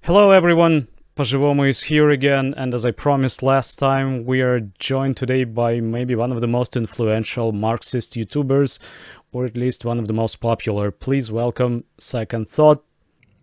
Hello everyone, По-живому is here again, and as I promised last time, we are joined today by maybe one of the most influential Marxist YouTubers, or at least one of the most popular. Please welcome Second Thought.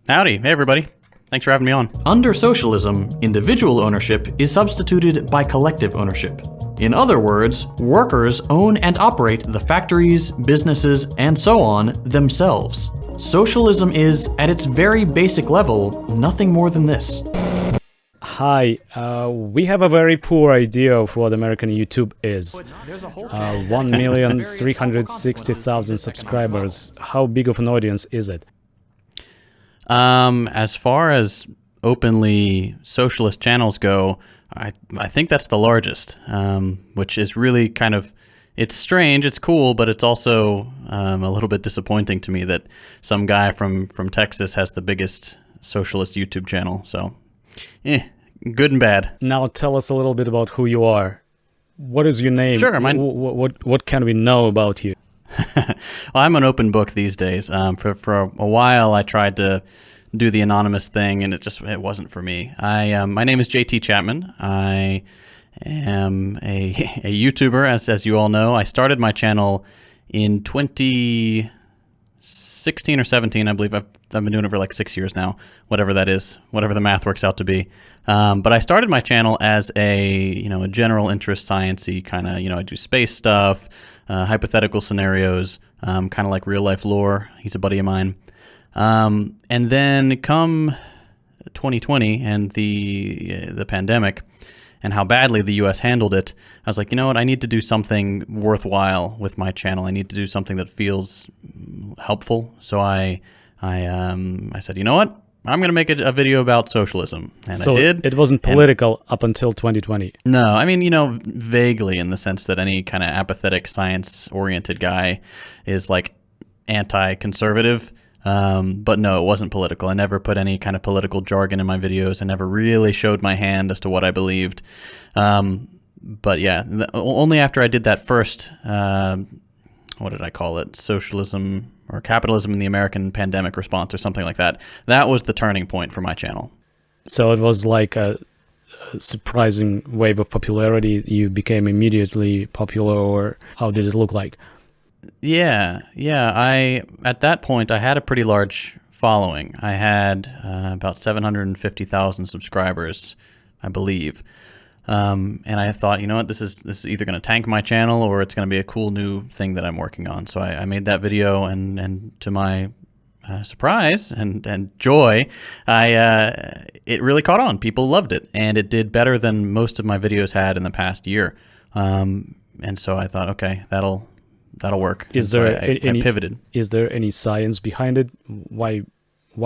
Howdy, hey everybody. Thanks for having me on. Under socialism, individual ownership is substituted by collective ownership. In other words, workers own and operate the factories, businesses, and so on themselves. Socialism is, at its very basic level, nothing more than this. Hi, we have a very poor idea of what American YouTube is. 1,360,000 subscribers. How big of an audience is it? As far as openly socialist channels go, I think that's the largest, which is really kind of, it's strange, it's cool, but it's also a little bit disappointing to me that some guy from Texas has the biggest socialist YouTube channel. So, good and bad. Now tell us a little bit about who you are. What is your name? Sure. What can we know about you? Well, I'm an open book these days. For a while, I tried to do the anonymous thing, and it wasn't for me. My name is JT Chapman. I am a YouTuber, as you all know. I started my channel in 2016 or 17, I believe. I've been doing it for like 6 years now, whatever that is, whatever the math works out to be. But I started my channel as a general interest sciencey kind of, I do space stuff, hypothetical scenarios, kind of like real life lore. He's a buddy of mine. And then come 2020 and the pandemic and how badly the U.S. handled it, I was like, you know what? I need to do something worthwhile with my channel. I need to do something that feels helpful. So I said, you know what? I'm going to make a video about socialism. And So I did. it wasn't political up until 2020. No, I mean, vaguely in the sense that any kind of apathetic science-oriented guy is like anti-conservative. But no, it wasn't political. I never put any kind of political jargon in my videos. I never really showed my hand as to what I believed. But yeah, only after I did that first, what did I call it? Socialism or capitalism in the American pandemic response or something like that. That was the turning point for my channel. So it was like a surprising wave of popularity. You became immediately popular, or how did it look like? Yeah. At that point, I had a pretty large following. I had about 750,000 subscribers, I believe. And I thought, you know what, this is either going to tank my channel or it's going to be a cool new thing that I'm working on. So I made that video, and to my surprise and joy, it really caught on. People loved it, and it did better than most of my videos had in the past year. And so I thought, okay, that'll work. I pivoted. Is there any science behind it? Why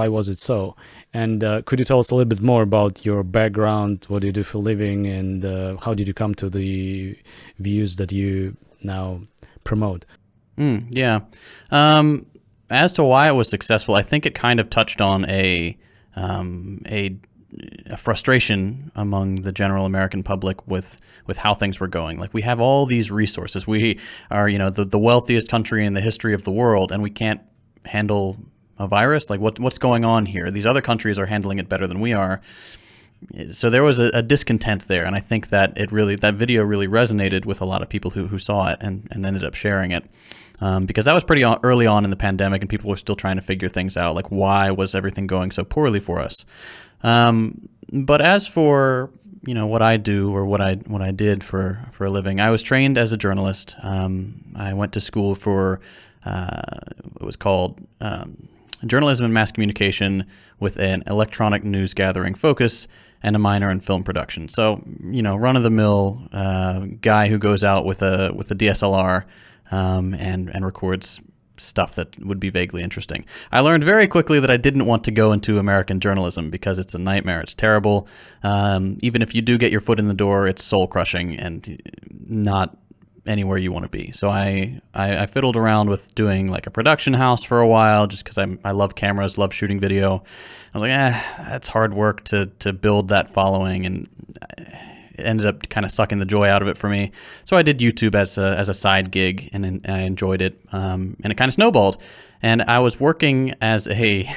was it so? And could you tell us a little bit more about your background? What do you do for a living? And how did you come to the views that you now promote? Yeah. As to why it was successful, I think it kind of touched on a frustration among the general American public with how things were going. Like, we have all these resources. We are, the wealthiest country in the history of the world, and we can't handle a virus. Like, what's going on here? These other countries are handling it better than we are. So there was a discontent there, and I think that that video really resonated with a lot of people who saw it and ended up sharing it. Because that was pretty early on in the pandemic, and people were still trying to figure things out, like why was everything going so poorly for us. But as for what I do or what I did for a living, I was trained as a journalist. I went to school for it was called journalism and mass communication with an electronic news gathering focus and a minor in film production. So run-of-the-mill guy who goes out with a DSLR and records stuff that would be vaguely interesting. I learned very quickly that I didn't want to go into American journalism because it's a nightmare. It's terrible. Even if you do get your foot in the door, it's soul-crushing and not anywhere you want to be. So I fiddled around with doing like a production house for a while just because I love cameras, love shooting video. I was like, that's hard work to build that following, and it ended up kind of sucking the joy out of it for me. So I did YouTube as a side gig, and I enjoyed it, and it kind of snowballed. And I was working as a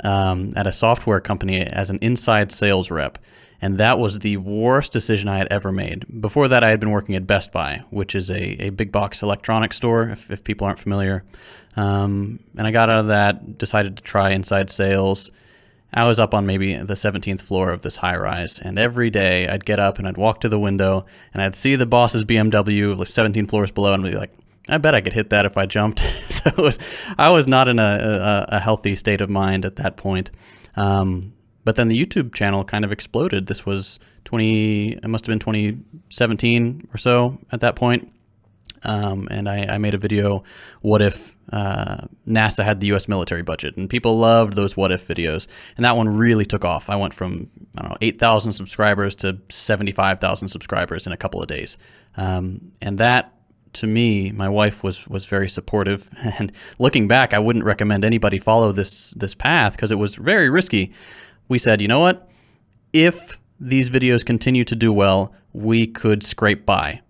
at a software company as an inside sales rep. And that was the worst decision I had ever made. Before that, I had been working at Best Buy, which is a big box electronics store, if people aren't familiar. And I got out of that, decided to try inside sales. I was up on maybe the 17th floor of this high rise, and every day I'd get up and I'd walk to the window and I'd see the boss's BMW 17 floors below and I'd be like, I bet I could hit that if I jumped. So I was not in a healthy state of mind at that point. But then the YouTube channel kind of exploded. This was it must have been 2017 or so at that point. And I made a video, what if NASA had the US military budget? And people loved those what if videos. And that one really took off. I went from, 8,000 subscribers to 75,000 subscribers in a couple of days. And that, to me, my wife was very supportive. And looking back, I wouldn't recommend anybody follow this path because it was very risky. We said, you know what? If these videos continue to do well, we could scrape by.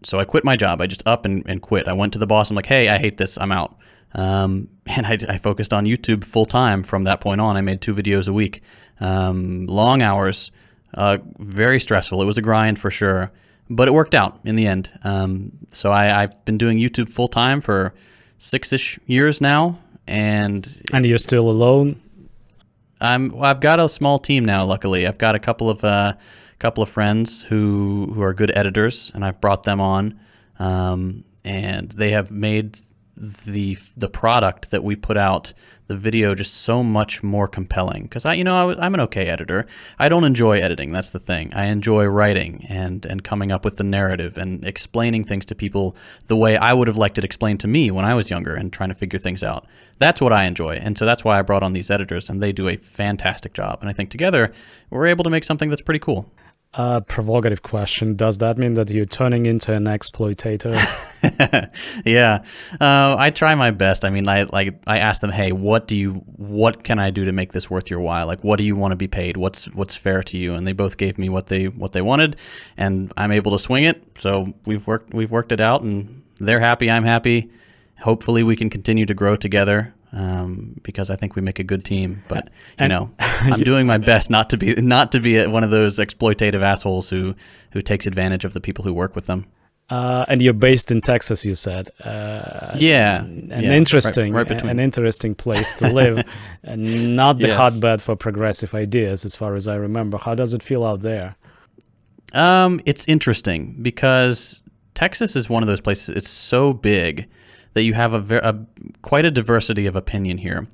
So I quit my job. I just up and quit. I went to the boss. I'm like, hey, I hate this. I'm out. And I focused on YouTube full time from that point on. I made 2 videos a week. Long hours, very stressful. It was a grind for sure, but it worked out in the end. So I've been doing YouTube full time for 6-ish years now. And you're still alone? I've got a small team now. Luckily, I've got a couple of friends who are good editors, and I've brought them on, and they have made the product that we put out, the video, just so much more compelling. Because I'm an okay editor. I don't enjoy editing. That's the thing. I enjoy writing and coming up with the narrative and explaining things to people the way I would have liked it explained to me when I was younger and trying to figure things out. That's what I enjoy. And so that's why I brought on these editors, and they do a fantastic job. And I think together we're able to make something that's pretty cool. Provocative question. Does that mean that you're turning into an exploitator? Yeah. I try my best. I mean, I ask them, hey, what can I do to make this worth your while? Like, what do you want to be paid? What's fair to you? And they both gave me what they wanted, and I'm able to swing it. So we've worked it out, and they're happy. I'm happy. Hopefully we can continue to grow together. Because I think we make a good team, but I'm doing my best not to be one of those exploitative assholes who takes advantage of the people who work with them. And you're based in Texas, you said. Interesting, right between. An interesting place to live, and not the hotbed for progressive ideas, as far as I remember. How does it feel out there? It's interesting because Texas is one of those places. It's so big that you have quite a diversity of opinion here.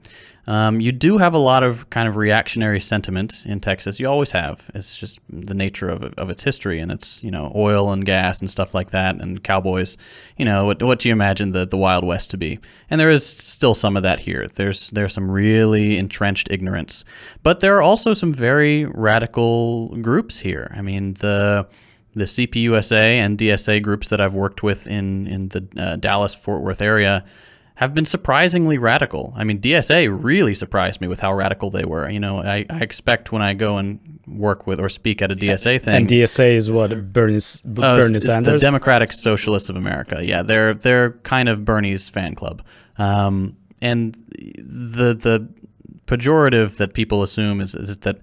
You do have a lot of kind of reactionary sentiment in Texas. You always have. It's just the nature of its history, and it's oil and gas and stuff like that, and cowboys. What do you imagine the Wild West to be? And there is still some of that here. There's some really entrenched ignorance, but there are also some very radical groups here. I mean, the CPUSA and DSA groups that I've worked with in the Dallas-Fort Worth area have been surprisingly radical. I mean, DSA really surprised me with how radical they were. I expect when I go and work with or speak at a DSA thing. And DSA is what? Bernie Sanders? The Democratic Socialists of America. Yeah, they're kind of Bernie's fan club. And the pejorative that people assume is that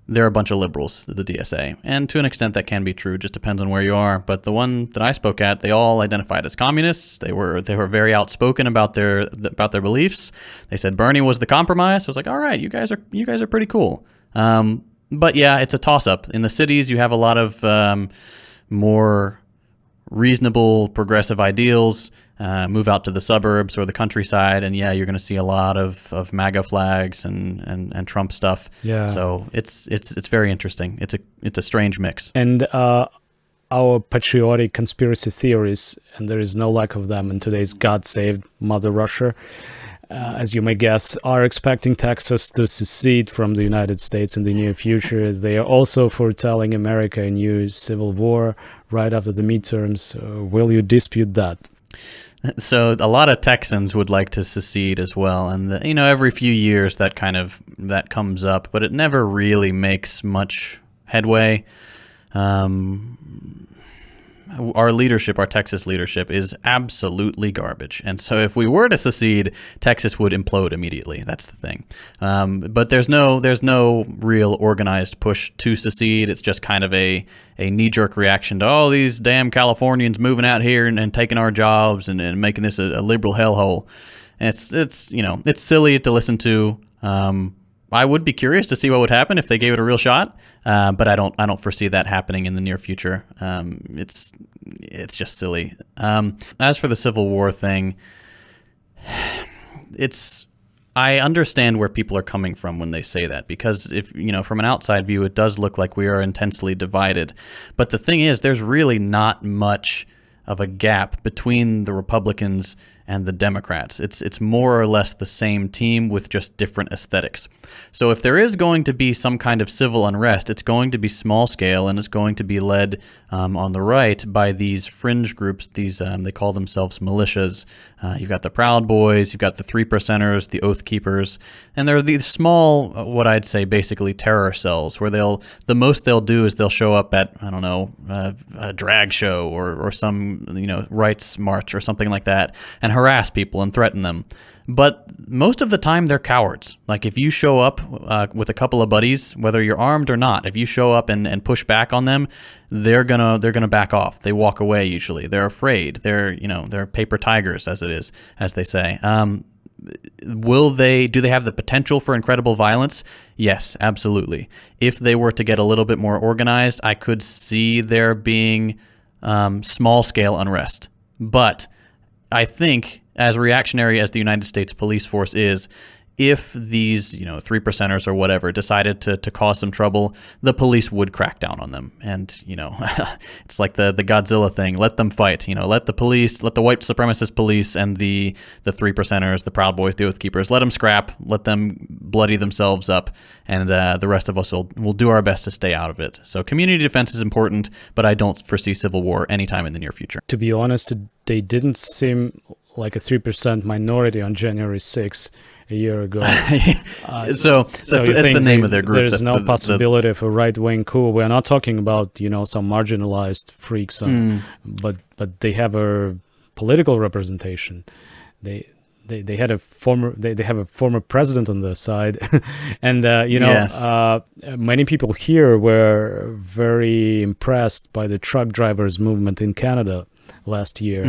they're a bunch of liberals, the DSA. And to an extent that can be true, just depends on where you are. But the one that I spoke at, they all identified as communists. They were very outspoken about their beliefs. They said Bernie was the compromise. So I was like, all right, you guys are pretty cool. But yeah, it's a toss-up. In the cities, you have a lot of more reasonable progressive ideals. Move out to the suburbs or the countryside, and yeah, you're going to see a lot of MAGA flags and Trump stuff. Yeah. So it's very interesting. It's a strange mix. And our patriotic conspiracy theories, and there is no lack of them in today's God saved Mother Russia, as you may guess, are expecting Texas to secede from the United States in the near future. They are also foretelling America a new civil war right after the midterms. Will you dispute that? So a lot of Texans would like to secede as well, and every few years that comes up, but it never really makes much headway. I our leadership, our Texas leadership, is absolutely garbage. And so if we were to secede, Texas would implode immediately. That's the thing. But there's no real organized push to secede. It's just kind of a knee-jerk reaction to, oh, these damn Californians moving out here and taking our jobs and making this a liberal hellhole. And it's silly to listen to. I would be curious to see what would happen if they gave it a real shot, but I don't foresee that happening in the near future. It's just silly. As for the Civil War thing, I understand where people are coming from when they say that, because if from an outside view, it does look like we are intensely divided. But the thing is, there's really not much of a gap between the Republicans and the Democrats. It's more or less the same team with just different aesthetics. So if there is going to be some kind of civil unrest, it's going to be small scale, and it's going to be led on the right by these fringe groups. These they call themselves militias. You've got the Proud Boys, you've got the Three Percenters, the Oath Keepers, and they're these small, what I'd say basically terror cells, where the most they'll do is they'll show up at, I don't know, a drag show or some rights march or something like that, and harass people and threaten them. But most of the time they're cowards. Like if you show up with a couple of buddies, whether you're armed or not, if you show up and push back on them, they're gonna back off. They walk away usually. They're afraid. They're paper tigers, as they say. Do they have the potential for incredible violence? Yes, absolutely. If they were to get a little bit more organized, I could see there being small scale unrest. But I think, as reactionary as the United States police force is, if these, three percenters or whatever decided to cause some trouble, the police would crack down on them. And, it's like the Godzilla thing. Let them fight. Let the white supremacist police and the three percenters, the Proud Boys, the Oath Keepers, let them scrap, let them bloody themselves up, and the rest of us will do our best to stay out of it. So community defense is important, but I don't foresee civil war anytime in the near future. To be honest, they didn't seem like a 3% minority on January 6th a year ago. So that's the name of their group. There's no possibility of a right-wing coup. We're not talking about some marginalized freaks, but they have a political representation. They had a former they have a former president on their side, and Yes. Many people here were very impressed by the truck drivers movement in Canada last year,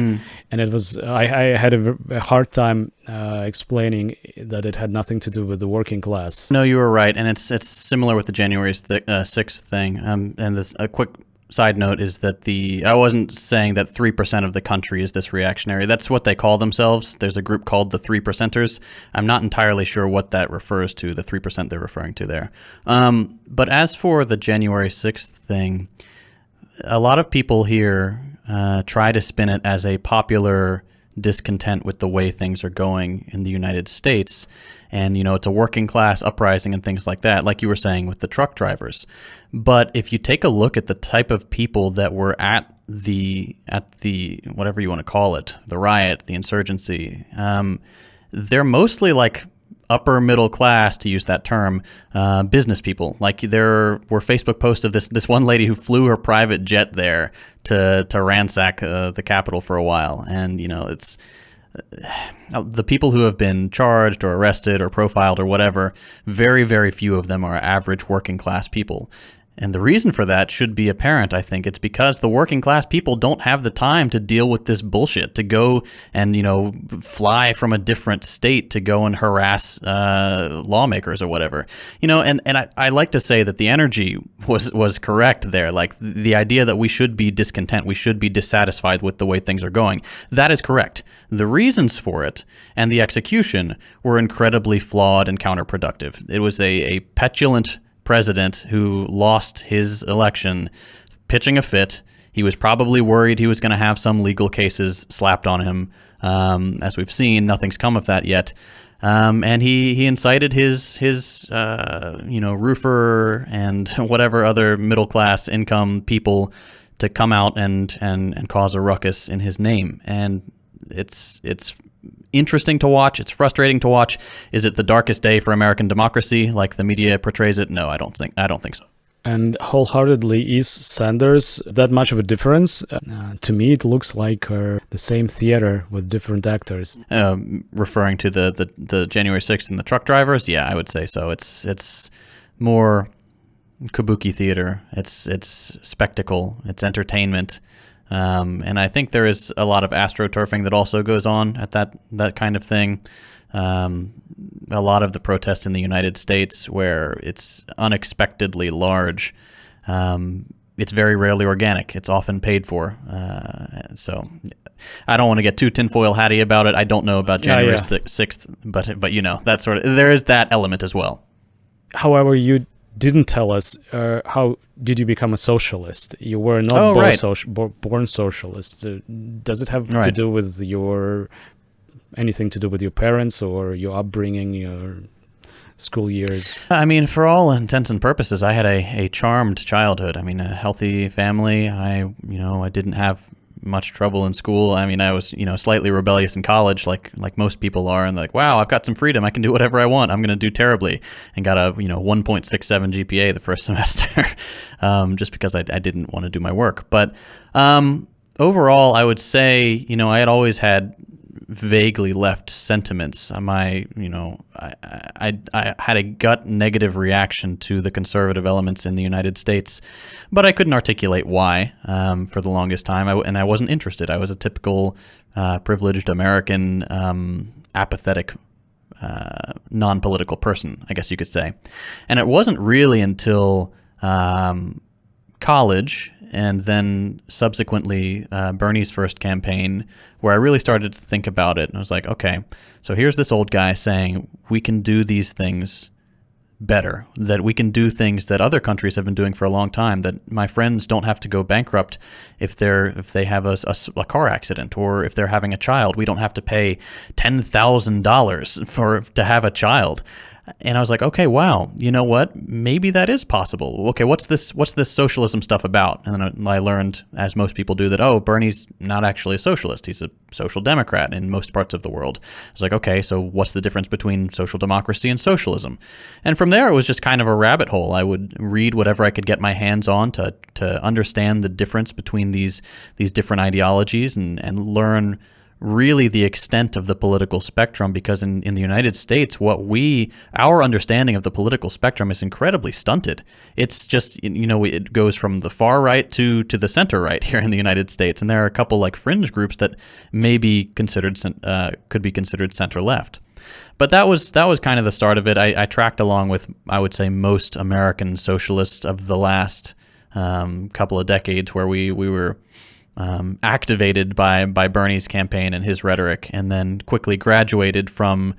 and it was I had a hard time explaining that it had nothing to do with the working class. No, you were right, and it's similar with the January 6th thing. And this a quick side note is that I wasn't saying that 3% of the country is this reactionary. That's what they call themselves. There's a group called the Three Percenters. I'm not entirely sure what that refers to, the 3% they're referring to there. But as for the January 6th thing, a lot of people here try to spin it as a popular discontent with the way things are going in the United States. And, it's a working class uprising and things like that, like you were saying with the truck drivers. But if you take a look at the type of people that were at the whatever you want to call it, the riot, the insurgency, they're mostly like upper middle class, to use that term, business people. Like there were Facebook posts of this one lady who flew her private jet there to ransack the Capitol for a while. And, it's the people who have been charged or arrested or profiled or whatever, very, very few of them are average working class people. And the reason for that should be apparent, I think. It's because the working class people don't have the time to deal with this bullshit, to go and, fly from a different state to go and harass lawmakers or whatever. And I like to say that the energy was correct there. Like the idea that we should be discontent, we should be dissatisfied with the way things are going. That is correct. The reasons for it and the execution were incredibly flawed and counterproductive. It was a petulant president who lost his election pitching a fit. He was probably worried he was going to have some legal cases slapped on him. As we've seen, nothing's come of that yet. And he incited his roofer and whatever other middle class income people to come out and cause a ruckus in his name. And it's interesting to watch. It's frustrating to watch. Is it the darkest day for American democracy, like the media portrays it? No, I don't think so. And wholeheartedly, is Sanders that much of a difference? To me, it looks like the same theater with different actors. Referring to the January 6th and the truck drivers, yeah, I would say so. It's more kabuki theater. It's spectacle. It's entertainment. And I think there is a lot of astroturfing that also goes on at that kind of thing. A lot of the protests in the United States where it's unexpectedly large, it's very rarely organic. It's often paid for. So I don't want to get too tinfoil hatty about it. I don't know about January 6th, but that sort of, there is that element as well. However, you didn't tell us how did you become a socialist? You were not born socialist. Does it have to do with anything to do with your parents or your upbringing, your school years? I mean, for all intents and purposes, I had a charmed childhood. I mean, a healthy family. I didn't have much trouble in school. I mean, I was, slightly rebellious in college, like most people are, and like, wow, I've got some freedom. I can do whatever I want. I'm going to do terribly, and got a 1.67 GPA the first semester, just because I didn't want to do my work. But overall, I would say, I had always had vaguely left sentiments. I had a gut negative reaction to the conservative elements in the United States, but I couldn't articulate why for the longest time, and I wasn't interested. I was a typical privileged American, apathetic, non-political person, I guess you could say. And it wasn't really until college and then subsequently Bernie's first campaign where I really started to think about it. And I was like, okay, so here's this old guy saying we can do these things better, that we can do things that other countries have been doing for a long time, that my friends don't have to go bankrupt if they have a car accident, or if they're having a child. We don't have to pay $10,000 to have a child. And I was like, okay, wow, you know what? Maybe that is possible. Okay, what's this socialism stuff about? And then I learned, as most people do, that, Bernie's not actually a socialist. He's a social democrat in most parts of the world. I was like, okay, so what's the difference between social democracy and socialism? And from there, it was just kind of a rabbit hole. I would read whatever I could get my hands on to understand the difference between these different ideologies and learn really the extent of the political spectrum, because in the United States, our understanding of the political spectrum is incredibly stunted. It's just, it goes from the far right to the center right here in the United States. And there are a couple like fringe groups that may be considered, could be considered center left. But that was kind of the start of it. I tracked along with, I would say, most American socialists of the last couple of decades, where we were activated by Bernie's campaign and his rhetoric, and then quickly graduated from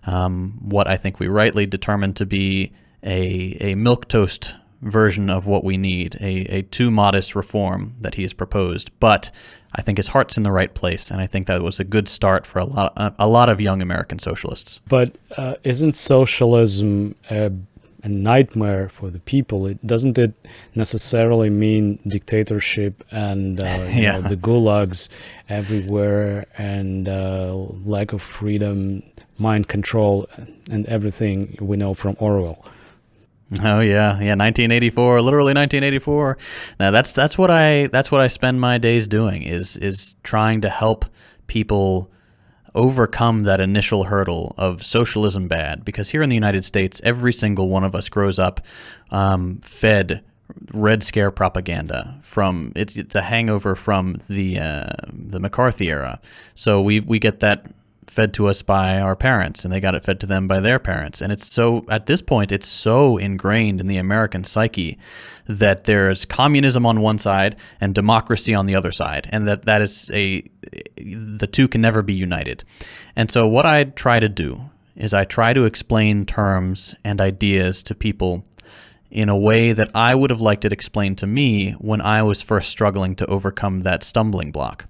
what I think we rightly determined to be a milquetoast version of what we need, a too modest reform that he's proposed. But I think his heart's in the right place, and I think that was a good start for a lot of young American socialists. But isn't socialism a nightmare for the people? Doesn't it necessarily mean dictatorship and the gulags everywhere, and lack of freedom, mind control, and everything we know from Orwell? Oh yeah, 1984, literally 1984. Now that's what I spend my days doing, is trying to help people overcome that initial hurdle of socialism bad. Because here in the United States, every single one of us grows up fed Red Scare propaganda. It's a hangover from the McCarthy era. So we get that fed to us by our parents, and they got it fed to them by their parents. And at this point, it's so ingrained in the American psyche that there's communism on one side and democracy on the other side, and that is the two can never be united. And so what I try to do is I try to explain terms and ideas to people in a way that I would have liked it explained to me when I was first struggling to overcome that stumbling block.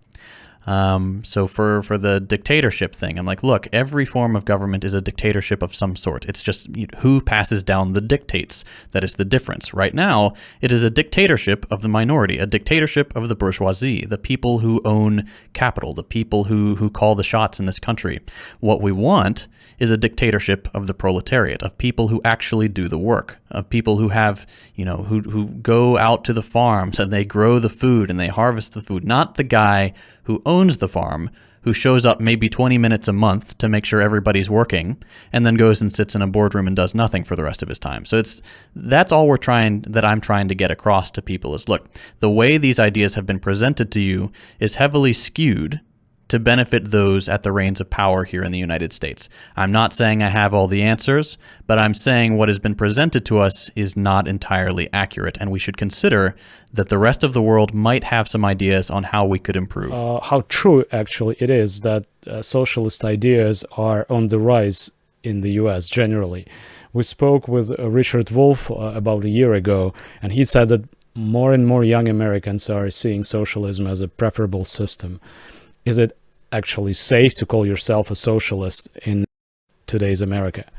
So for the dictatorship thing, I'm like, look, every form of government is a dictatorship of some sort. It's just who passes down the dictates that is the difference. Right now, it is a dictatorship of the minority, a dictatorship of the bourgeoisie, the people who own capital, the people who call the shots in this country. What we want is a dictatorship of the proletariat, of people who actually do the work, of people who have, who go out to the farms and they grow the food and they harvest the food, not the guy who owns the farm, who shows up maybe 20 minutes a month to make sure everybody's working, and then goes and sits in a boardroom and does nothing for the rest of his time. So that's all I'm trying to get across to people is, look, the way these ideas have been presented to you is heavily skewed to benefit those at the reins of power here in the United States. I'm not saying I have all the answers, but I'm saying what has been presented to us is not entirely accurate, and we should consider that the rest of the world might have some ideas on how we could improve. How true actually it is that socialist ideas are on the rise in the US generally. We spoke with Richard Wolff about a year ago, and he said that more and more young Americans are seeing socialism as a preferable system. Is it actually safe to call yourself a socialist in today's America?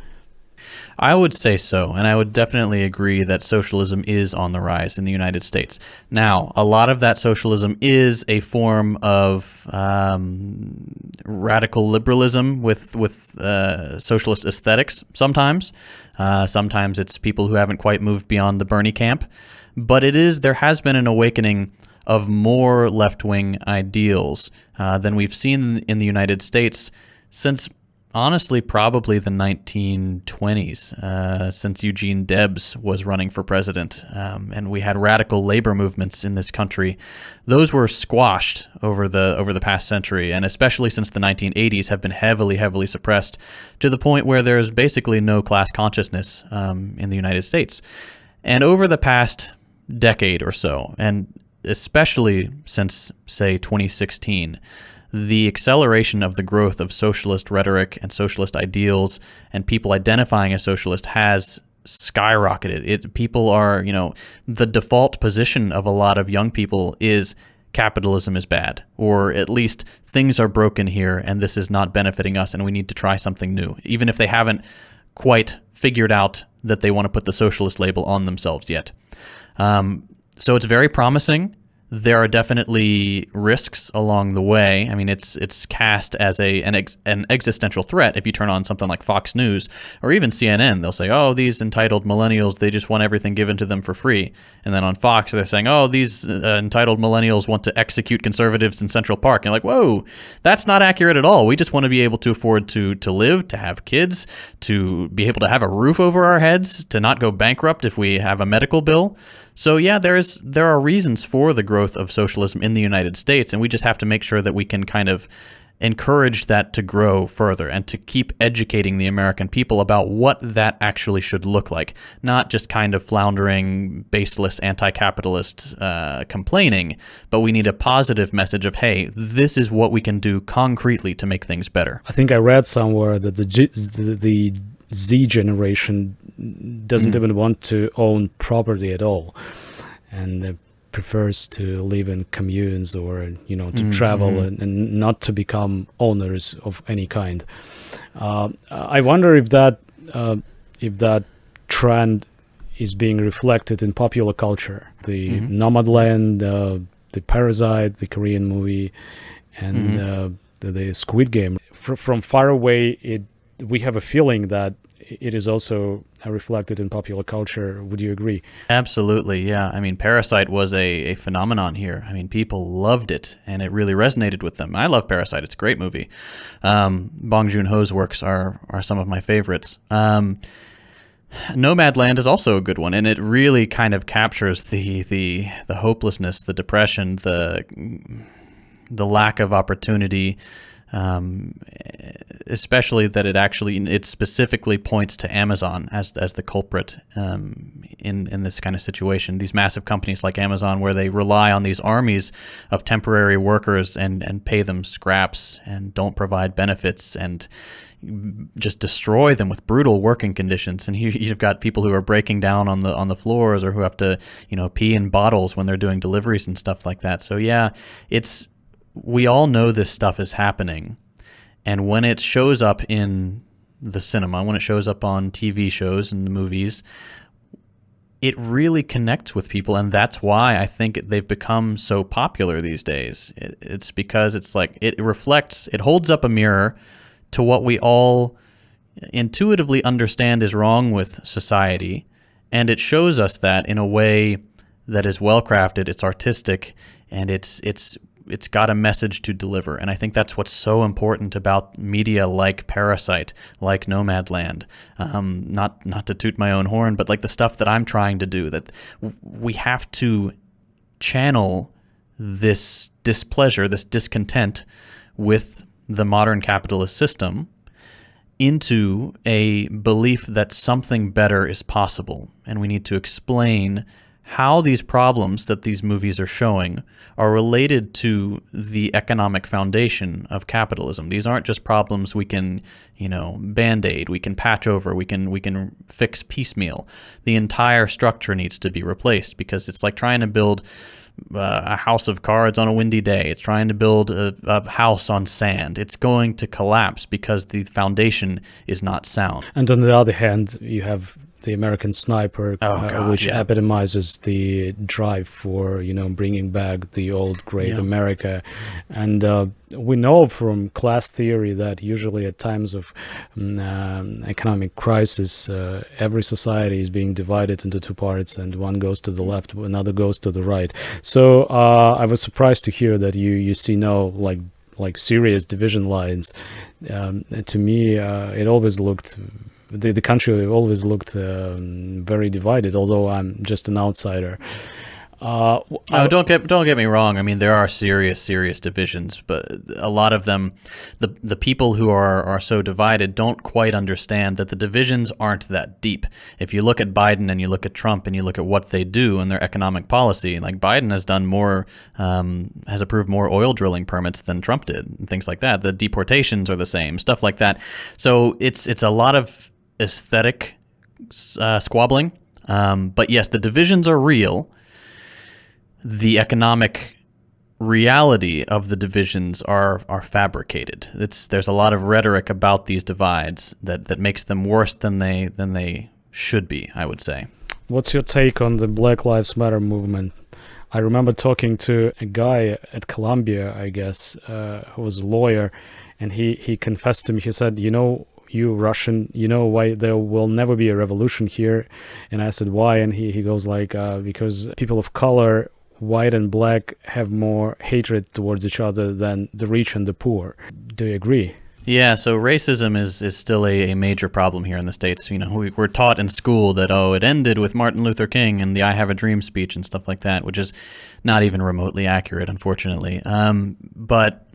I would say so, and I would definitely agree that socialism is on the rise in the United States. Now, a lot of that socialism is a form of radical liberalism with socialist aesthetics sometimes. Sometimes it's people who haven't quite moved beyond the Bernie camp. But there has been an awakening of more left-wing ideals than we've seen in the United States since, honestly, probably the 1920s, since Eugene Debs was running for president, and we had radical labor movements in this country. Those were squashed over the past century, and especially since the 1980s have been heavily, heavily suppressed to the point where there's basically no class consciousness in the United States. And over the past decade or so, and especially since, say, 2016, the acceleration of the growth of socialist rhetoric and socialist ideals and people identifying as socialist has skyrocketed. People are, the default position of a lot of young people is capitalism is bad, or at least things are broken here and this is not benefiting us and we need to try something new, even if they haven't quite figured out that they want to put the socialist label on themselves yet. So it's very promising. There are definitely risks along the way. I mean, it's cast as an existential threat. If you turn on something like Fox News or even CNN, they'll say, oh, these entitled millennials, they just want everything given to them for free. And then on Fox, they're saying, oh, these entitled millennials want to execute conservatives in Central Park. And you're like, whoa, that's not accurate at all. We just want to be able to afford to live, to have kids, to be able to have a roof over our heads, to not go bankrupt if we have a medical bill. So yeah, there are reasons for the growth of socialism in the United States, and we just have to make sure that we can kind of encourage that to grow further and to keep educating the American people about what that actually should look like, not just kind of floundering, baseless, anti-capitalist complaining, but we need a positive message of, hey, this is what we can do concretely to make things better. I think I read somewhere that the Z generation doesn't even want to own property at all, and prefers to live in communes or to travel and not to become owners of any kind. I wonder if that trend is being reflected in popular culture. The Nomadland, the Parasite, the Korean movie, and the Squid Game. From far away, we have a feeling that it is also reflected in popular culture. Would you agree? Absolutely, yeah. I mean, Parasite was a phenomenon here. I mean, people loved it, and it really resonated with them. I love Parasite. It's a great movie. Bong Joon-ho's works are some of my favorites. Nomadland is also a good one, and it really kind of captures the hopelessness, the depression, the lack of opportunity, especially that it specifically points to Amazon as the culprit in this kind of situation. These massive companies like Amazon, where they rely on these armies of temporary workers and pay them scraps and don't provide benefits and just destroy them with brutal working conditions. And you've got people who are breaking down on the floors, or who have to pee in bottles when they're doing deliveries and stuff like that. So yeah, it's we all know this stuff is happening. And when it shows up in the cinema, when it shows up on TV shows and the movies, it really connects with people. And that's why I think they've become so popular these days. It's because it's like it reflects, it holds up a mirror to what we all intuitively understand is wrong with society. And it shows us that in a way that is well crafted, it's artistic, and it's got a message to deliver. And I think that's what's so important about media like Parasite, like Nomadland. Not to toot my own horn, but like the stuff that I'm trying to do, that we have to channel this displeasure, this discontent with the modern capitalist system into a belief that something better is possible. And we need to explain how these problems that these movies are showing are related to the economic foundation of capitalism. These aren't just problems we can, band-aid, we can patch over, we can fix piecemeal. The entire structure needs to be replaced, because it's like trying to build a house of cards on a windy day. It's trying to build a house on sand. It's going to collapse because the foundation is not sound. And on the other hand, you have the American Sniper, which epitomizes the drive for, bringing back the old great America. And we know from class theory that usually at times of economic crisis, every society is being divided into two parts, and one goes to the left, another goes to the right. So I was surprised to hear that you see no like serious division lines. To me, it always looked... The country always looked very divided, although I'm just an outsider. Don't get me wrong. I mean, there are serious divisions, but a lot of them, the people who are so divided don't quite understand that the divisions aren't that deep. If you look at Biden and you look at Trump and you look at what they do and their economic policy, like Biden has done more, has approved more oil drilling permits than Trump did, and things like that. The deportations are the same, stuff like that. So it's a lot of aesthetic squabbling, but yes, the divisions are real. The economic reality of the divisions are fabricated. There's a lot of rhetoric about these divides that makes them worse than they should be, I would say. What's your take on the Black Lives Matter movement? I remember talking to a guy at Columbia, I guess, who was a lawyer, and he confessed to me. He said, you Russian, why there will never be a revolution here? And I said, why? And he goes like, because people of color, white and black, have more hatred towards each other than the rich and the poor. Do you agree? Yeah, so racism is still a major problem here in the States. We're taught in school that, it ended with Martin Luther King and the I Have a Dream speech and stuff like that, which is not even remotely accurate, unfortunately. But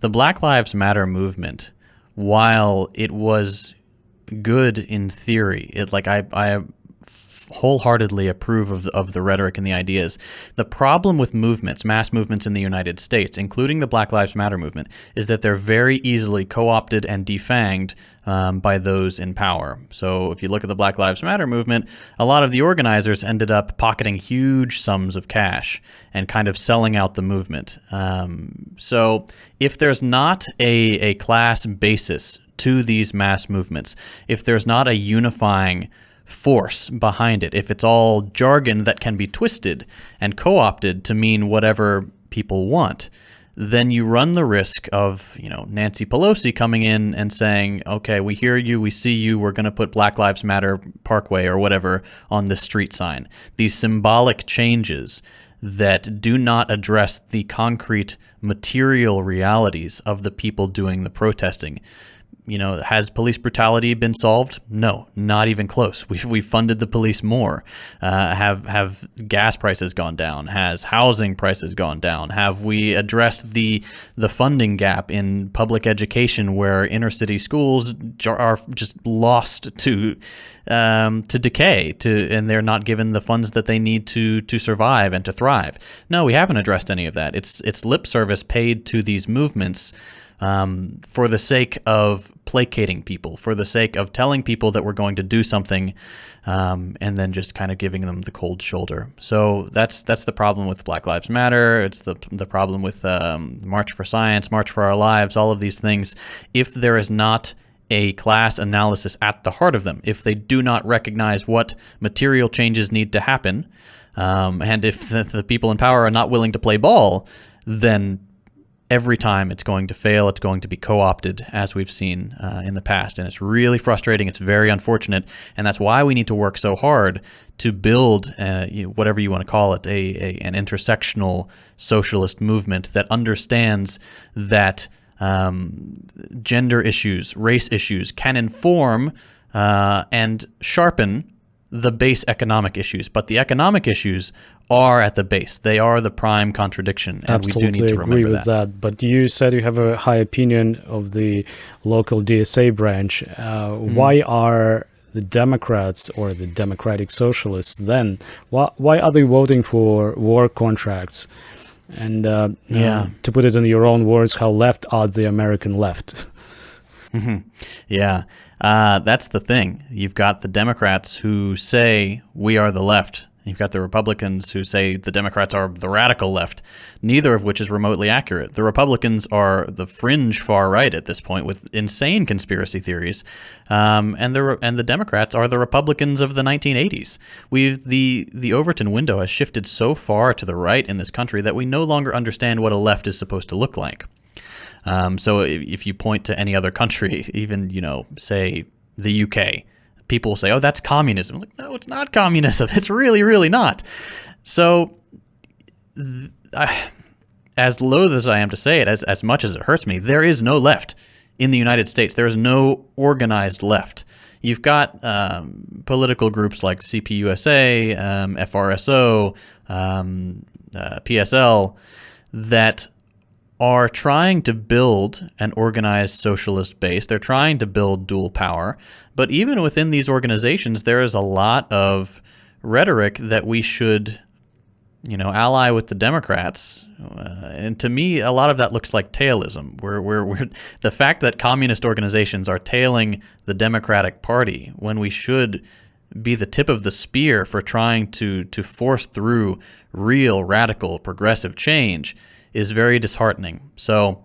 the Black Lives Matter movement, while it was good in theory, I wholeheartedly approve of the rhetoric and the ideas. The problem with movements, mass movements in the United States, including the Black Lives Matter movement, is that they're very easily co-opted and defanged by those in power. So if you look at the Black Lives Matter movement, a lot of the organizers ended up pocketing huge sums of cash and kind of selling out the movement. So if there's not a class basis to these mass movements, if there's not a unifying force behind it, if it's all jargon that can be twisted and co-opted to mean whatever people want, then you run the risk of, Nancy Pelosi coming in and saying, okay, we hear you, we see you, we're going to put Black Lives Matter Parkway or whatever on the street sign. These symbolic changes that do not address the concrete material realities of the people doing the protesting. Has police brutality been solved? No, not even close. We've funded the police more. Have gas prices gone down? Has housing prices gone down? Have we addressed the funding gap in public education, where inner city schools are just lost to decay, and they're not given the funds that they need to survive and to thrive? No, we haven't addressed any of that. It's lip service paid to these movements for the sake of placating people, for the sake of telling people that we're going to do something, and then just kind of giving them the cold shoulder. So that's the problem with Black Lives Matter. It's the problem with March for Science, March for Our Lives, all of these things. If there is not a class analysis at the heart of them, if they do not recognize what material changes need to happen, and if the people in power are not willing to play ball, then every time it's going to fail, it's going to be co-opted, as we've seen in the past. And it's really frustrating. It's very unfortunate. And that's why we need to work so hard to build, whatever you want to call it, an intersectional socialist movement that understands that gender issues, race issues can inform and sharpen the base economic issues. But the economic issues are at the base. They are the prime contradiction, and Absolutely we do need to remember agree with that. But you said you have a high opinion of the local DSA branch. Why are the Democrats or the Democratic Socialists then, why are they voting for war contracts? And to put it in your own words, how left are the American left? Yeah, that's the thing. You've got the Democrats who say we are the left. You've got the Republicans who say the Democrats are the radical left, neither of which is remotely accurate. The Republicans are the fringe far right at this point with insane conspiracy theories, and the Democrats are the Republicans of the 1980s. The Overton window has shifted so far to the right in this country that we no longer understand what a left is supposed to look like. So if you point to any other country, even, say the UK, people will say, oh, that's communism. I'm like, no, it's not communism. It's really, really not. So as loath as I am to say it, as much as it hurts me, there is no left in the United States. There is no organized left. You've got political groups like CPUSA, FRSO, PSL that are trying to build an organized socialist base. They're trying to build dual power. But even within these organizations, there is a lot of rhetoric that we should, ally with the Democrats. And to me, a lot of that looks like tailism. We're the fact that communist organizations are tailing the Democratic Party when we should be the tip of the spear for trying to force through real, radical, progressive change is very disheartening. So,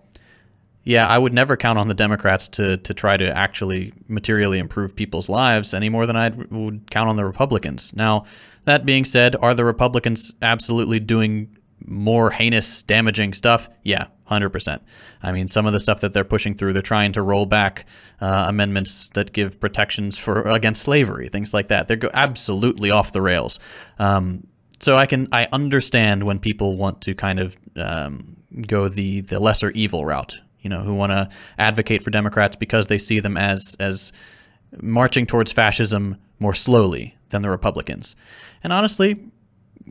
yeah, I would never count on the Democrats to try to actually materially improve people's lives any more than I would count on the Republicans. Now, that being said, are the Republicans absolutely doing more heinous, damaging stuff? Yeah, 100%. I mean, some of the stuff that they're pushing through, they're trying to roll back amendments that give protections against slavery, things like that. They're absolutely off the rails. So I understand when people want to kind of go the lesser evil route, who want to advocate for Democrats because they see them as marching towards fascism more slowly than the Republicans. And honestly,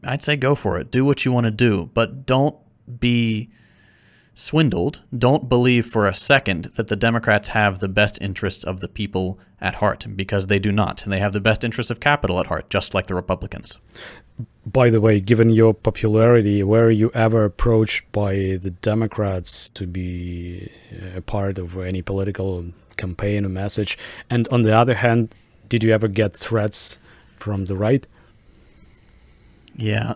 I'd say go for it. Do what you want to do, but don't be swindled. Don't believe for a second that the Democrats have the best interests of the people at heart, because they do not. And they have the best interests of capital at heart, just like the Republicans. By the way, given your popularity, were you ever approached by the Democrats to be a part of any political campaign or message? And on the other hand, did you ever get threats from the right? Yeah.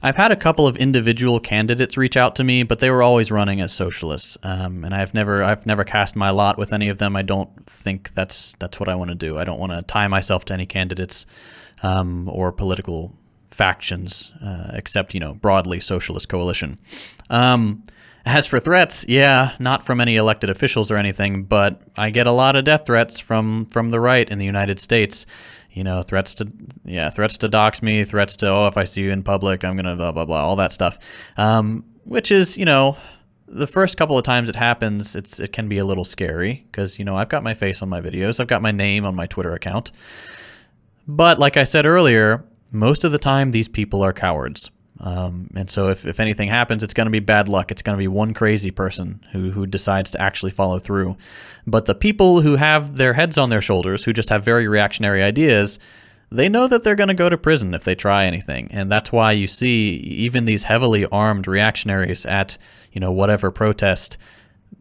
I've had a couple of individual candidates reach out to me, but they were always running as socialists. And I've never cast my lot with any of them. I don't think that's what I want to do. I don't want to tie myself to any candidates or political factions, except, broadly socialist coalition. As for threats, not from any elected officials or anything, but I get a lot of death threats from the right in the United States. Threats to dox me, threats to, if I see you in public, I'm going to blah, blah, blah, all that stuff. Which is, the first couple of times it happens, it can be a little scary because, I've got my face on my videos. I've got my name on my Twitter account. But like I said earlier, most of the time these people are cowards. And so if anything happens, it's going to be bad luck. It's going to be one crazy person who decides to actually follow through. But the people who have their heads on their shoulders, who just have very reactionary ideas, they know that they're going to go to prison if they try anything. And that's why you see even these heavily armed reactionaries at, whatever protest,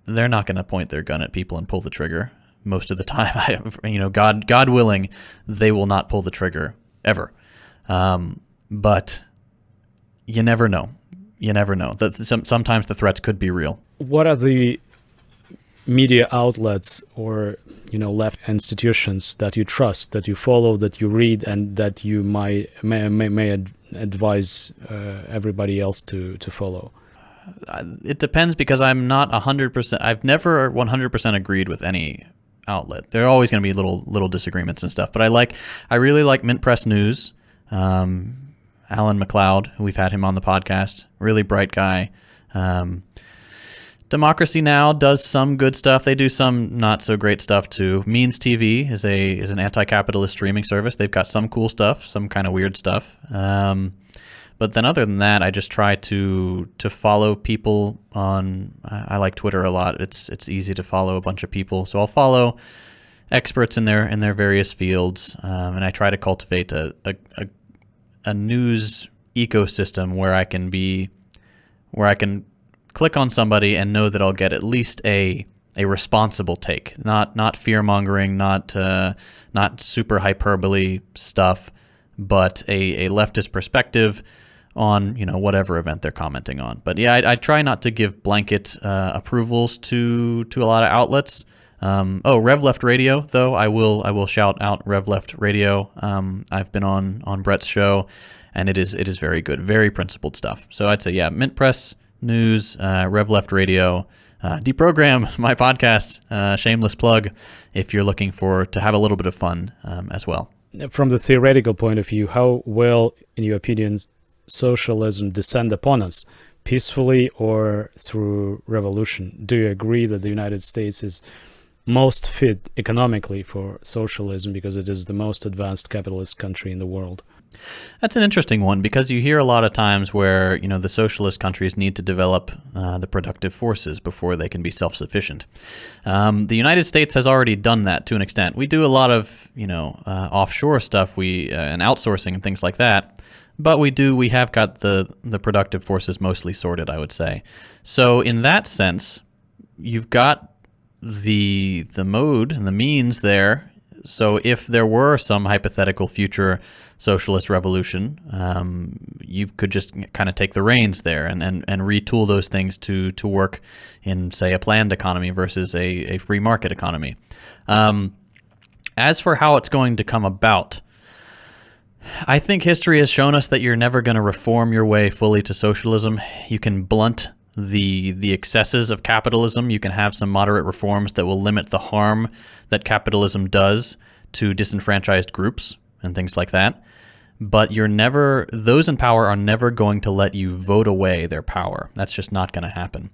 they're not going to point their gun at people and pull the trigger. Most of the time, God willing, they will not pull the trigger ever. But you never know. You never know. Sometimes the threats could be real. What are the media outlets or left institutions that you trust, that you follow, that you read, and that you may advise everybody else to follow? It depends, because I'm not 100%. I've never 100% agreed with any outlet. There are always going to be little disagreements and stuff. But I really like Mint Press News. Alan McLeod, we've had him on the podcast, really bright guy. Democracy Now! Does some good stuff. They do some not so great stuff too. Means TV is an anti-capitalist streaming service. They've got some cool stuff, some kind of weird stuff. But then other than that, I just try to follow people on. I like Twitter a lot. It's easy to follow a bunch of people, so I'll follow experts in their various fields, and I try to cultivate a news ecosystem where I can click on somebody and know that I'll get at least a responsible take, not fear mongering, not super hyperbole stuff, but a leftist perspective on whatever event they're commenting on. But yeah, I try not to give blanket approvals to a lot of outlets. Rev Left Radio, though, I will shout out Rev Left Radio. I've been on Brett's show, and it is very good, very principled stuff. So I'd say, yeah, Mint Press News, Rev Left Radio, Deprogram, my podcast, shameless plug, if you're looking to have a little bit of fun as well. From the theoretical point of view, how will, in your opinion, socialism descend upon us? Peacefully or through revolution? Do you agree that the United States is most fit economically for socialism because it is the most advanced capitalist country in the world? That's an interesting one, because you hear a lot of times where the socialist countries need to develop the productive forces before they can be self-sufficient. The United States has already done that to an extent. We do a lot of offshore stuff, and outsourcing and things like that. But we have got the productive forces mostly sorted, I would say. So in that sense, you've got the mode and the means there. So if there were some hypothetical future socialist revolution, you could just kind of take the reins there and retool those things to work in, say, a planned economy versus a free market economy. As for how it's going to come about, I think history has shown us that you're never going to reform your way fully to socialism. You can blunt the excesses of capitalism. You can have some moderate reforms that will limit the harm that capitalism does to disenfranchised groups and things like that. But those in power are never going to let you vote away their power. That's just not going to happen.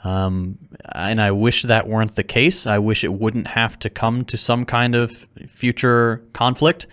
And I wish that weren't the case. I wish it wouldn't have to come to some kind of future conflict.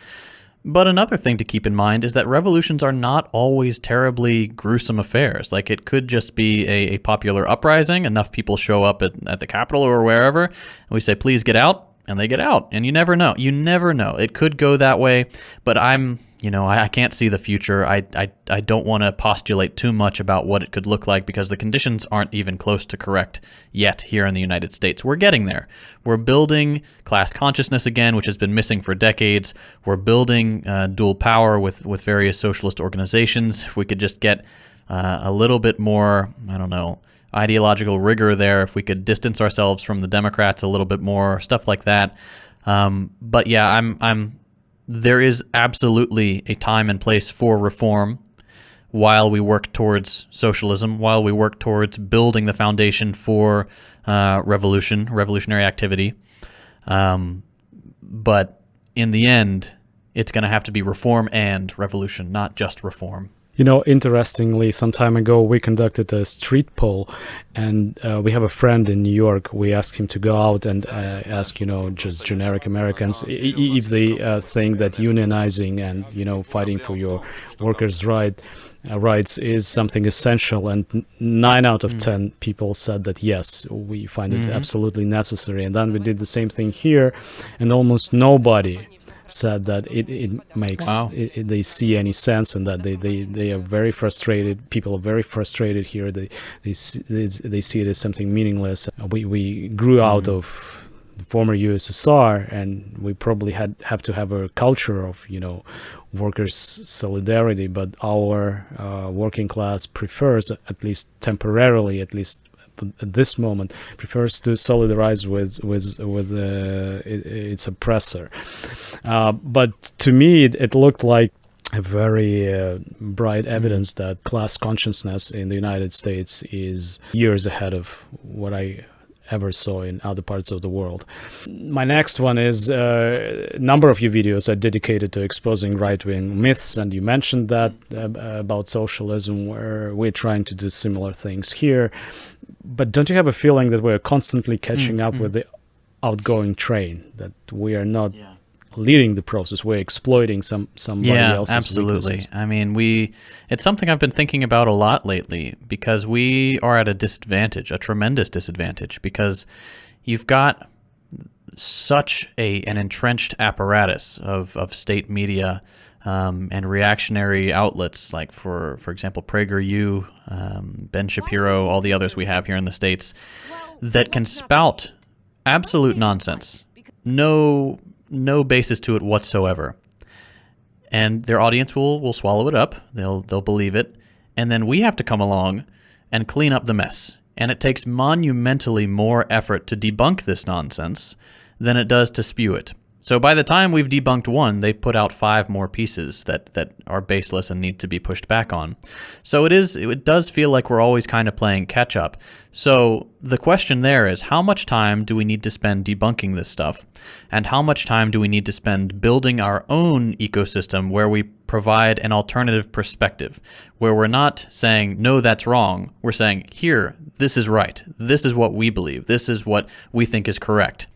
But another thing to keep in mind is that revolutions are not always terribly gruesome affairs. Like, it could just be a popular uprising, enough people show up at the Capitol or wherever, and we say, please get out, and they get out. And you never know. You never know. It could go that way, but I can't see the future. I don't want to postulate too much about what it could look like, because the conditions aren't even close to correct yet here in the United States. We're getting there. We're building class consciousness again, which has been missing for decades. We're building dual power with various socialist organizations. If we could just get a little bit more, ideological rigor there, if we could distance ourselves from the Democrats a little bit more, stuff like that. But yeah, there is absolutely a time and place for reform while we work towards socialism, while we work towards building the foundation for revolutionary activity. But in the end, it's going to have to be reform and revolution, not just reform. Interestingly, some time ago, we conducted a street poll, and we have a friend in New York. We asked him to go out and ask, just generic Americans, if they think that unionizing and, fighting for your workers' rights is something essential. And 9 out of 10 people said that, yes, we find it absolutely necessary. And then we did the same thing here, and almost nobody said that it makes Wow. they see any sense, and that they are very frustrated. People are very frustrated here. They see it as something meaningless. We grew out of the former USSR, and we probably have to have a culture of workers' solidarity, but our working class prefers, at least temporarily, at least at this moment, prefers to solidarize with its oppressor. But to me, it looked like a very bright evidence that class consciousness in the United States is years ahead of what I ever saw in other parts of the world. My next one is a number of your videos are dedicated to exposing right-wing myths, and you mentioned that about socialism, where we're trying to do similar things here. But don't you have a feeling that we're constantly catching up with the outgoing train, that we are not leading the process, we're exploiting somebody else's absolutely. weaknesses? I mean, it's something I've been thinking about a lot lately, because we are at a disadvantage, a tremendous disadvantage, because you've got such an entrenched apparatus of state media and reactionary outlets, like for example PragerU, Ben Shapiro, all the others we have here in the States, that can spout absolute nonsense. No basis to it whatsoever, and their audience will swallow it up. They'll believe it, and then we have to come along and clean up the mess. And it takes monumentally more effort to debunk this nonsense than it does to spew it. So by the time we've debunked one, they've put out 5 more pieces that are baseless and need to be pushed back on. So it does feel like we're always kind of playing catch up. So the question there is, how much time do we need to spend debunking this stuff? And how much time do we need to spend building our own ecosystem where we provide an alternative perspective, where we're not saying, no, that's wrong. We're saying, here, this is right. This is what we believe. This is what we think is correct.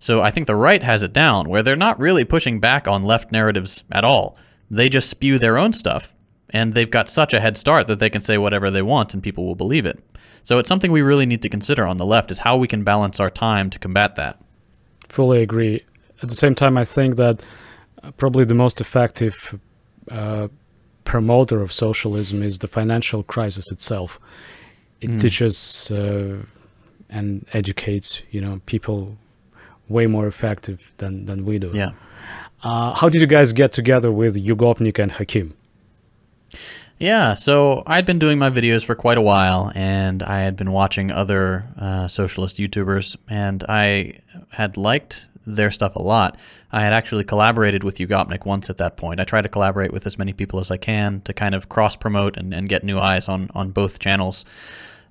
So I think the right has it down, where they're not really pushing back on left narratives at all. They just spew their own stuff, and they've got such a head start that they can say whatever they want and people will believe it. So it's something we really need to consider on the left, is how we can balance our time to combat that. Fully agree. At the same time, I think that probably the most effective promoter of socialism is the financial crisis itself. It teaches and educates, people way more effective than we do. Yeah. How did you guys get together with Yugopnik and Hakim? Yeah, so I'd been doing my videos for quite a while, and I had been watching other socialist YouTubers, and I had liked their stuff a lot. I had actually collaborated with Yugopnik once at that point. I try to collaborate with as many people as I can to kind of cross-promote and get new eyes on both channels.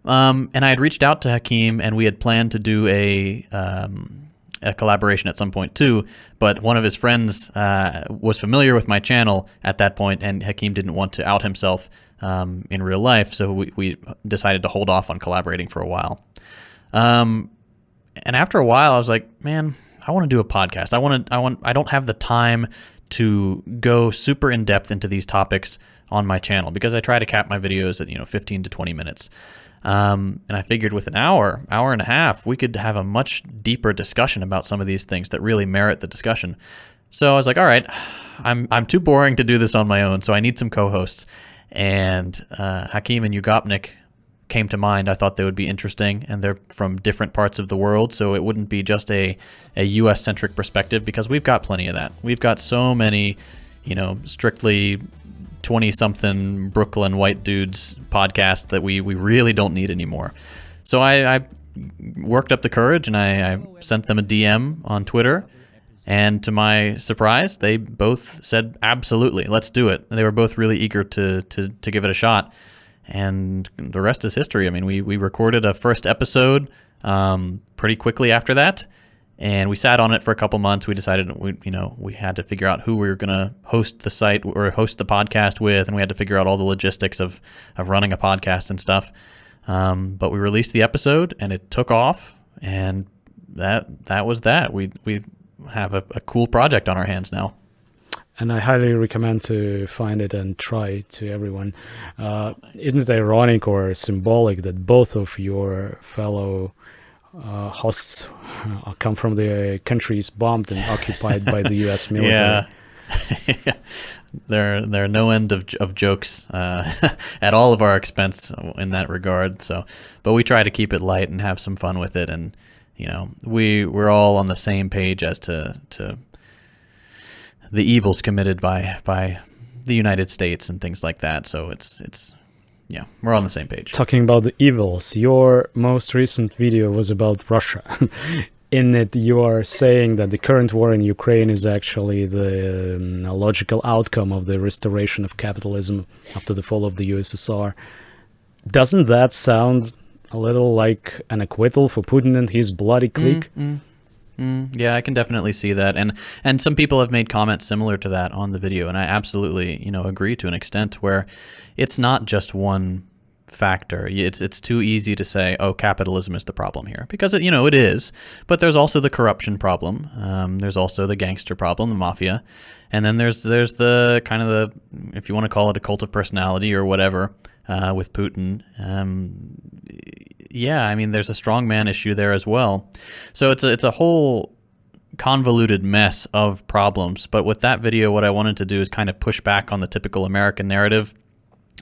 And I had reached out to Hakim, and we had planned to do a collaboration at some point too, but one of his friends was familiar with my channel at that point, and Hakim didn't want to out himself in real life, so we decided to hold off on collaborating for a while. And after a while, I was like, man, I want to do a podcast. I don't have the time to go super in depth into these topics on my channel, because I try to cap my videos at 15 to 20 minutes. And I figured with an hour and a half, we could have a much deeper discussion about some of these things that really merit the discussion. So I was like, all right, I'm too boring to do this on my own, so I need some co-hosts. And Hakim and Yugopnik came to mind. I thought they would be interesting, and they're from different parts of the world, so it wouldn't be just a US-centric perspective, because we've got plenty of that. We've got so many, strictly 20-something Brooklyn white dudes podcast that we really don't need anymore. So I worked up the courage, and I sent them a DM on Twitter, and to my surprise, they both said, absolutely, let's do it. They were both really eager to give it a shot, and the rest is history. I mean, we recorded a first episode pretty quickly after that, and we sat on it for a couple months. We decided we had to figure out who we were going to host the site or host the podcast with, and we had to figure out all the logistics of running a podcast and stuff. But we released the episode, and it took off, and that was that. We have a cool project on our hands now. And I highly recommend to find it and try to everyone. Isn't it ironic or symbolic that both of your fellow hosts come from the countries bombed and occupied by the U.S. military. Yeah. There are no end of jokes at all of our expense in that regard. So, but we try to keep it light and have some fun with it, and we're all on the same page as to the evils committed by the United States and things like that. So it's we're on the same page. Talking about the evils, your most recent video was about Russia. In it, you are saying that the current war in Ukraine is actually the logical outcome of the restoration of capitalism after the fall of the USSR. Doesn't that sound a little like an acquittal for Putin and his bloody clique? Yeah, I can definitely see that, and some people have made comments similar to that on the video, and I absolutely agree to an extent where it's not just one factor. It's too easy to say, oh, capitalism is the problem here, because it is, but there's also the corruption problem. There's also the gangster problem, the mafia, and then there's the kind of the, if you want to call it a cult of personality or whatever, with Putin. There's a strongman issue there as well. So it's a whole convoluted mess of problems. But with that video, what I wanted to do is kind of push back on the typical American narrative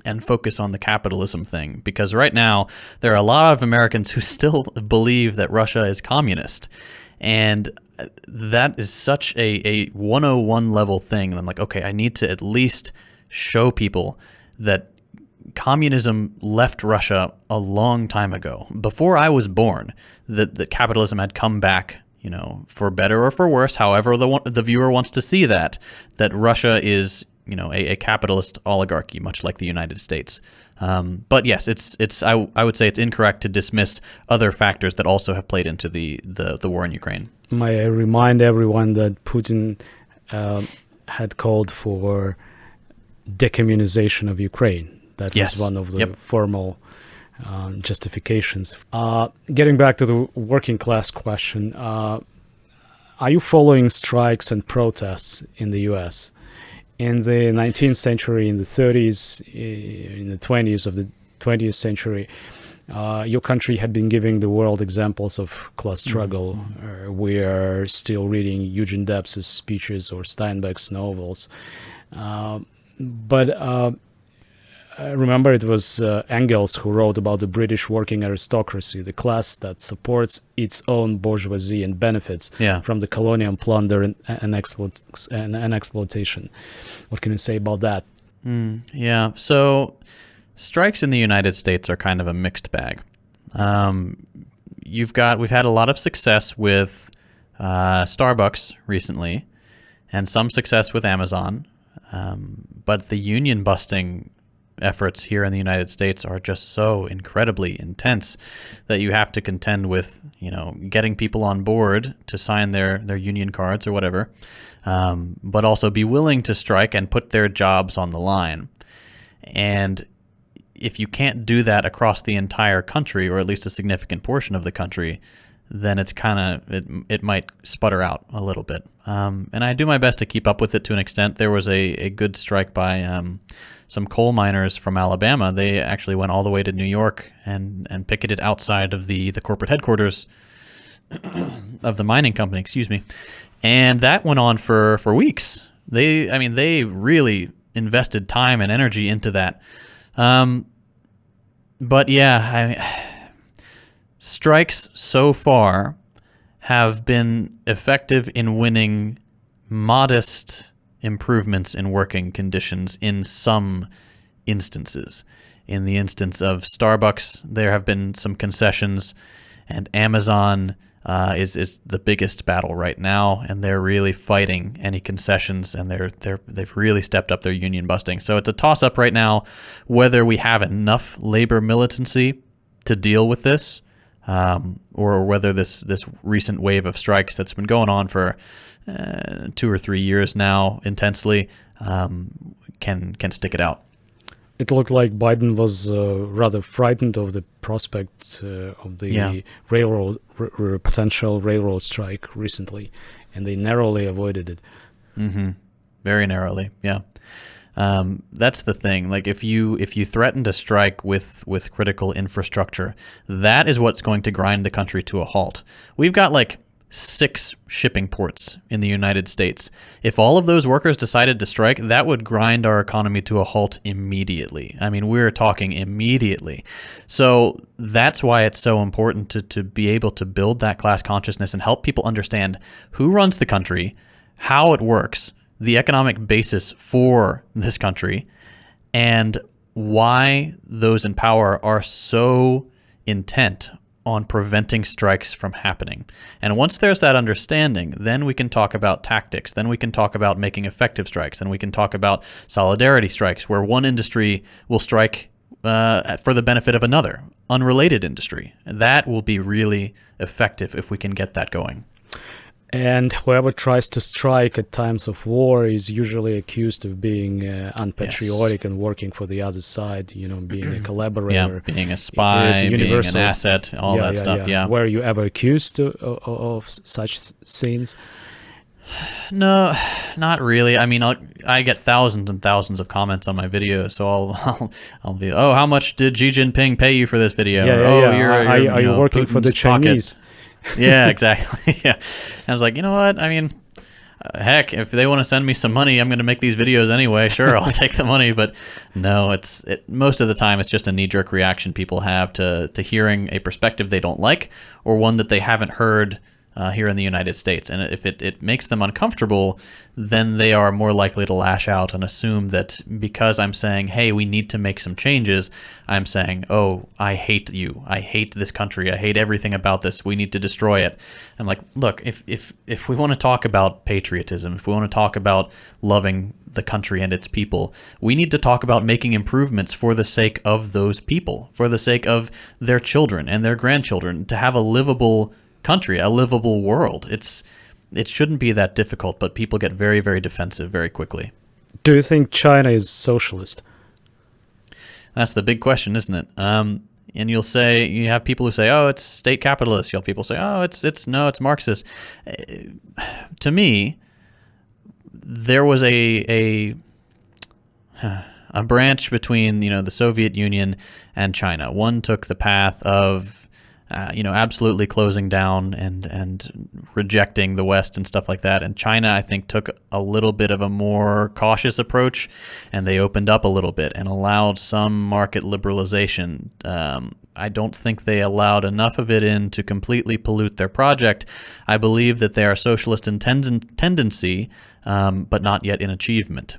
and focus on the capitalism thing. Because right now, there are a lot of Americans who still believe that Russia is communist. And that is such a 101 level thing. And I'm like, okay, I need to at least show people that communism left Russia a long time ago. Before I was born, that capitalism had come back, for better or for worse, however the viewer wants to see that Russia is, a capitalist oligarchy, much like the United States. But yes, I would say it's incorrect to dismiss other factors that also have played into the war in Ukraine. May I remind everyone that Putin had called for decommunization of Ukraine. That was one of the formal justifications. Getting back to the working class question, are you following strikes and protests in the U.S.? In the 19th century, in the 30s, in the 20s of the 20th century, your country had been giving the world examples of class struggle. We are still reading Eugene Debs's speeches or Steinbeck's novels. But I remember it was Engels who wrote about the British working aristocracy, the class that supports its own bourgeoisie and benefits from the colonial plunder and exploitation. What can you say about that? So strikes in the United States are kind of a mixed bag. We've had a lot of success with Starbucks recently, and some success with Amazon, but the union busting efforts here in the United States are just so incredibly intense that you have to contend with, getting people on board to sign their union cards or whatever, but also be willing to strike and put their jobs on the line. And if you can't do that across the entire country, or at least a significant portion of the country, then it's it might sputter out a little bit. And I do my best to keep up with it to an extent. There was a good strike by some coal miners from Alabama. They actually went all the way to New York and picketed outside of the corporate headquarters of the mining company, And that went on for weeks. They really invested time and energy into that. But strikes so far have been effective in winning modest improvements in working conditions in some instances. In the instance of Starbucks, there have been some concessions, and Amazon is the biggest battle right now, and they're really fighting any concessions, and they've really stepped up their union busting. So it's a toss-up right now whether we have enough labor militancy to deal with this, or whether this recent wave of strikes that's been going on for 2 or 3 years now intensely can stick it out. It looked like Biden was rather frightened of the prospect of the potential railroad strike recently, and they narrowly avoided it. Very narrowly, yeah. That's the thing. Like if you threaten to strike with critical infrastructure, that is what's going to grind the country to a halt. We've got like 6 shipping ports in the United States. If all of those workers decided to strike, that would grind our economy to a halt immediately. I mean, we're talking immediately. So that's why it's so important to be able to build that class consciousness and help people understand who runs the country, how it works, the economic basis for this country, and why those in power are so intent on preventing strikes from happening. And once there's that understanding, then we can talk about tactics. Then we can talk about making effective strikes. Then we can talk about solidarity strikes, where one industry will strike for the benefit of another, unrelated industry. That will be really effective if we can get that going. And whoever tries to strike at times of war is usually accused of being unpatriotic and working for the other side, being a collaborator. Yeah, being a spy, being an asset, all that stuff, yeah. Were you ever accused of such scenes? No, not really. I mean, I get thousands and thousands of comments on my videos, so I'll be, oh, how much did Xi Jinping pay you for this video? Are you working Putin's for the Chinese? Pocket. Yeah, exactly. Yeah. And I was like, you know what? I mean, heck, if they want to send me some money, I'm going to make these videos anyway. Sure, I'll take the money. But no, most of the time it's just a knee-jerk reaction people have to hearing a perspective they don't like, or one that they haven't heard here in the United States. And if it makes them uncomfortable, then they are more likely to lash out and assume that because I'm saying, hey, we need to make some changes, I'm saying, oh, I hate you. I hate this country. I hate everything about this. We need to destroy it. I'm like, look, if we want to talk about patriotism, if we want to talk about loving the country and its people, we need to talk about making improvements for the sake of those people, for the sake of their children and their grandchildren, to have a livable country, a livable world. It shouldn't be that difficult, but people get very, very defensive very quickly. Do you think China is socialist? That's the big question, isn't it? And you have people who say, oh, it's state capitalist. You have people say, oh, it's Marxist. To me, there was a branch between the Soviet Union and China. One took the path of absolutely closing down and rejecting the West and stuff like that. And China, I think, took a little bit of a more cautious approach, and they opened up a little bit and allowed some market liberalization. I don't think they allowed enough of it in to completely pollute their project. I believe that they are socialist in tendency, but not yet in achievement.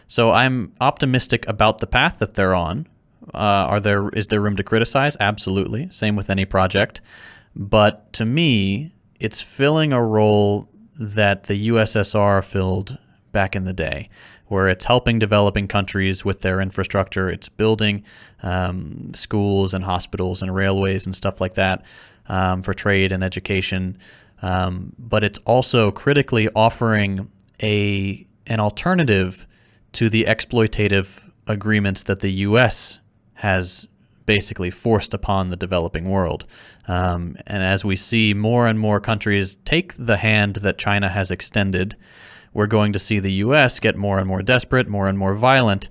So I'm optimistic about the path that they're on. Is there room to criticize? Absolutely. Same with any project. But to me, it's filling a role that the USSR filled back in the day, where it's helping developing countries with their infrastructure. It's building schools and hospitals and railways and stuff like that for trade and education. But it's also critically offering an alternative to the exploitative agreements that the U.S. has basically forced upon the developing world. And as we see more and more countries take the hand that China has extended, we're going to see the U.S. get more and more desperate, more and more violent,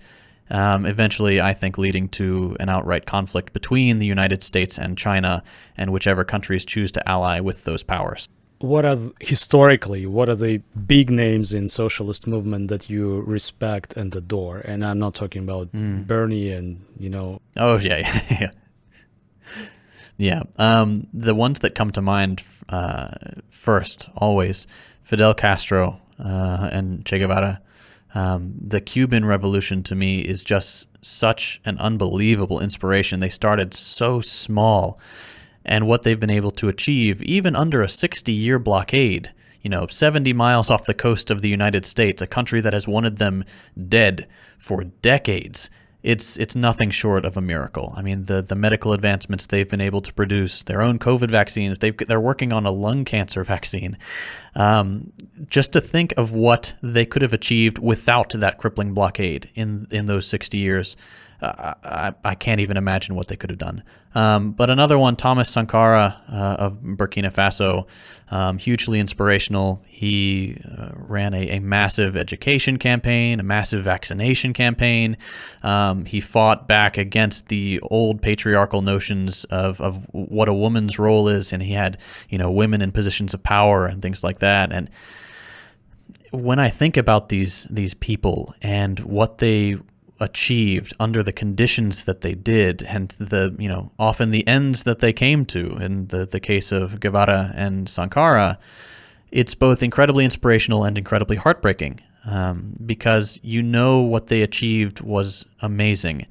eventually, I think, leading to an outright conflict between the United States and China and whichever countries choose to ally with those powers. What are the big names in socialist movement that you respect and adore? And I'm not talking about Bernie and Oh yeah. Yeah. The ones that come to mind first, always, Fidel Castro and Che Guevara. The Cuban Revolution to me is just such an unbelievable inspiration. They started so small. And what they've been able to achieve, even under a 60-year blockade, 70 miles off the coast of the United States, a country that has wanted them dead for decades, it's nothing short of a miracle. I mean, the medical advancements they've been able to produce, their own COVID vaccines, they're working on a lung cancer vaccine. Just to think of what they could have achieved without that crippling blockade in those 60 years, I can't even imagine what they could have done. But another one, Thomas Sankara of Burkina Faso, hugely inspirational. He ran a massive education campaign, a massive vaccination campaign. He fought back against the old patriarchal notions of what a woman's role is, and he had, women in positions of power and things like that. And when I think about these people and what they achieved under the conditions that they did, and the often the ends that they came to in the case of Guevara and Sankara, it's both incredibly inspirational and incredibly heartbreaking, because what they achieved was amazing,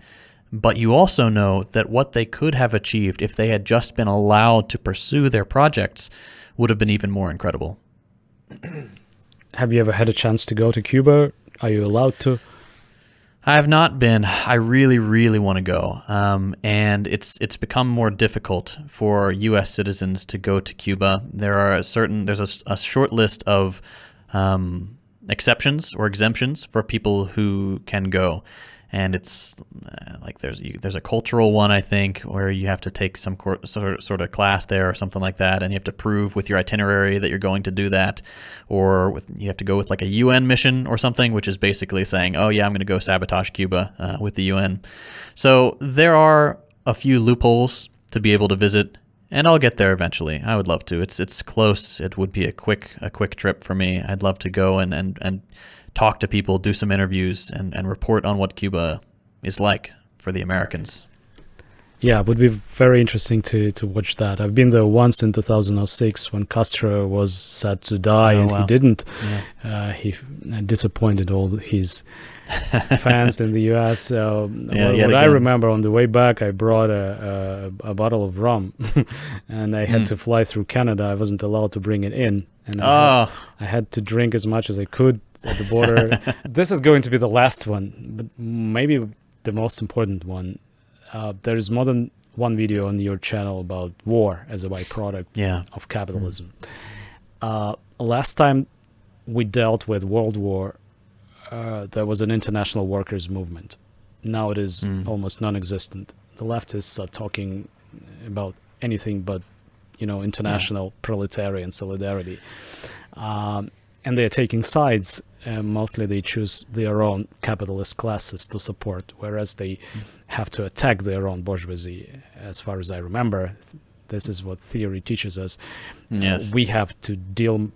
but you also know that what they could have achieved if they had just been allowed to pursue their projects would have been even more incredible. Have you ever had a chance to go to Cuba? Are you allowed to? I have not been. I really, really want to go, and it's become more difficult for U.S. citizens to go to Cuba. There's a short list of exceptions or exemptions for people who can go, and it's like there's a cultural one, I think, where you have to take some sort of class there or something like that, and you have to prove with your itinerary that you're going to do that, or you have to go with like a UN mission or something, which is basically saying, oh yeah, I'm going to go sabotage Cuba with the UN. So there are a few loopholes to be able to visit, and I'll get there eventually. I would love to. It's close. It would be a quick trip for me. I'd love to go and talk to people, do some interviews, and report on what Cuba is like for the Americans. Yeah, it would be very interesting to watch that. I've been there once in 2006 when Castro was set to die, and he didn't. Yeah. He disappointed all his fans in the U.S. So what I remember, on the way back, I brought a bottle of rum, and I had to fly through Canada. I wasn't allowed to bring it in, and I had to drink as much as I could at the border. This is going to be the last one, but maybe the most important one. There is more than one video on your channel about war as a byproduct of capitalism. Last time we dealt with World War, there was an international workers' movement. Now it is almost non-existent. The leftists are talking about anything but, international proletarian solidarity. And they're taking sides. Mostly they choose their own capitalist classes to support, whereas they have to attack their own bourgeoisie. As far as I remember, this is what theory teaches us. Yes. We have to deal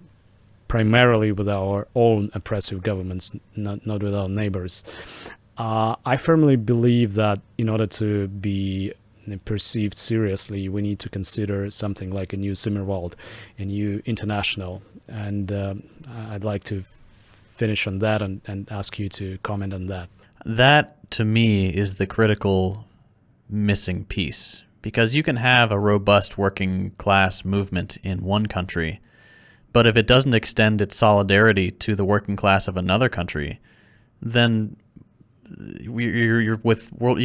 primarily with our own oppressive governments, not with our neighbors. I firmly believe that in order to be perceived seriously, we need to consider something like a new Zimmerwald, a new international. And I'd like to finish on that and ask you to comment on that. That, to me, is the critical missing piece, because you can have a robust working class movement in one country, but if it doesn't extend its solidarity to the working class of another country, then you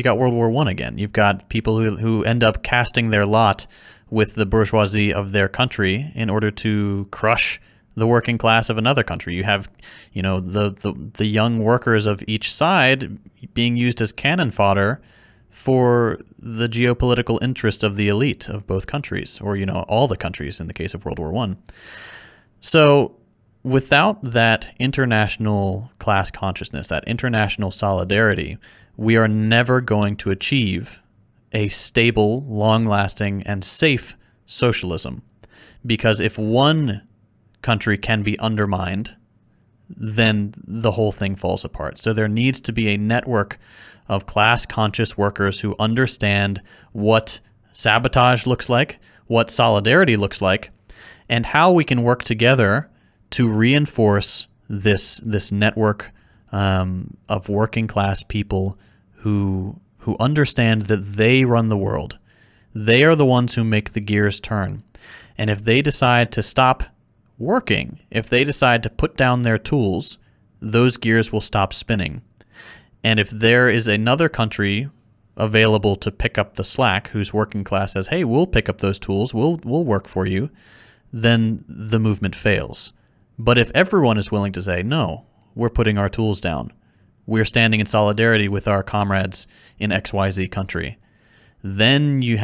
got World War I again. You've got people who end up casting their lot with the bourgeoisie of their country in order to crush the working class of another country. You have, the young workers of each side being used as cannon fodder for the geopolitical interest of the elite of both countries, or, all the countries in the case of World War I. So without that international class consciousness, that international solidarity, we are never going to achieve a stable, long-lasting, and safe socialism. Because if one country can be undermined, then the whole thing falls apart. So there needs to be a network of class-conscious workers who understand what sabotage looks like, what solidarity looks like, and how we can work together to reinforce this network of working-class people who understand that they run the world. They are the ones who make the gears turn. And if they decide to stop working, if they decide to put down their tools, those gears will stop spinning. And if there is another country available to pick up the slack, whose working class says, hey, we'll pick up those tools, we'll work for you, then the movement fails. But if everyone is willing to say, no, we're putting our tools down, we're standing in solidarity with our comrades in XYZ country, then you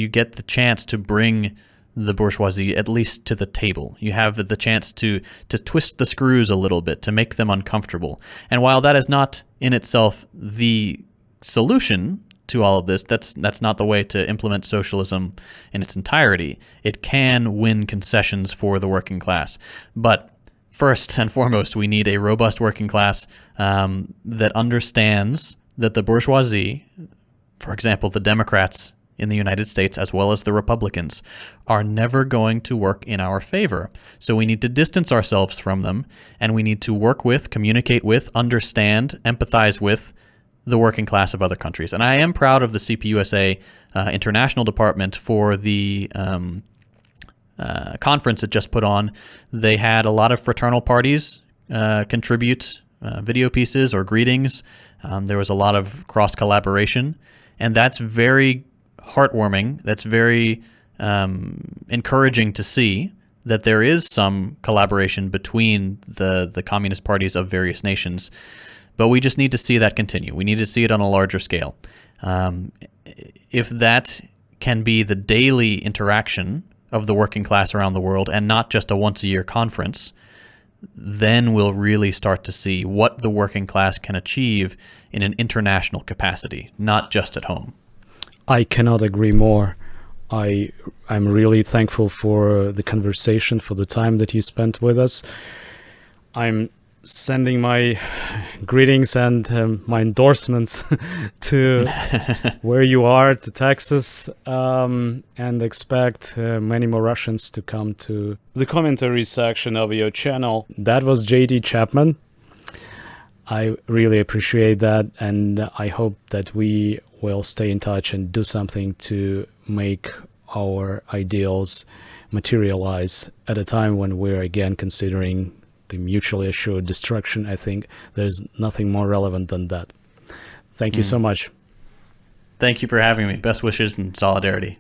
get the chance to bring the bourgeoisie at least to the table. You have the chance to twist the screws a little bit, to make them uncomfortable. And while that is not in itself the solution to all of this, that's not the way to implement socialism in its entirety. It can win concessions for the working class. But first and foremost, we need a robust working class that understands that the bourgeoisie, for example, the Democrats in the United States, as well as the Republicans, are never going to work in our favor. So we need to distance ourselves from them, and we need to work with, communicate with, understand, empathize with the working class of other countries. And I am proud of the CPUSA International Department for the conference it just put on. They had a lot of fraternal parties contribute video pieces or greetings. There was a lot of cross-collaboration, and that's very heartwarming. That's very encouraging to see that there is some collaboration between the communist parties of various nations. But we just need to see that continue. We need to see it on a larger scale. If that can be the daily interaction of the working class around the world and not just a once-a-year conference, then we'll really start to see what the working class can achieve in an international capacity, not just at home. I cannot agree more. I'm really thankful for the conversation, for the time that you spent with us. I'm sending my greetings and my endorsements to where you are, to Texas, and expect many more Russians to come to the commentary section of your channel. That was JD Chapman. I really appreciate that, and I hope that we will stay in touch and do something to make our ideals materialize at a time when we're again considering the mutually assured destruction. I think there's nothing more relevant than that. Thank you so much. Thank you for having me. Best wishes and solidarity.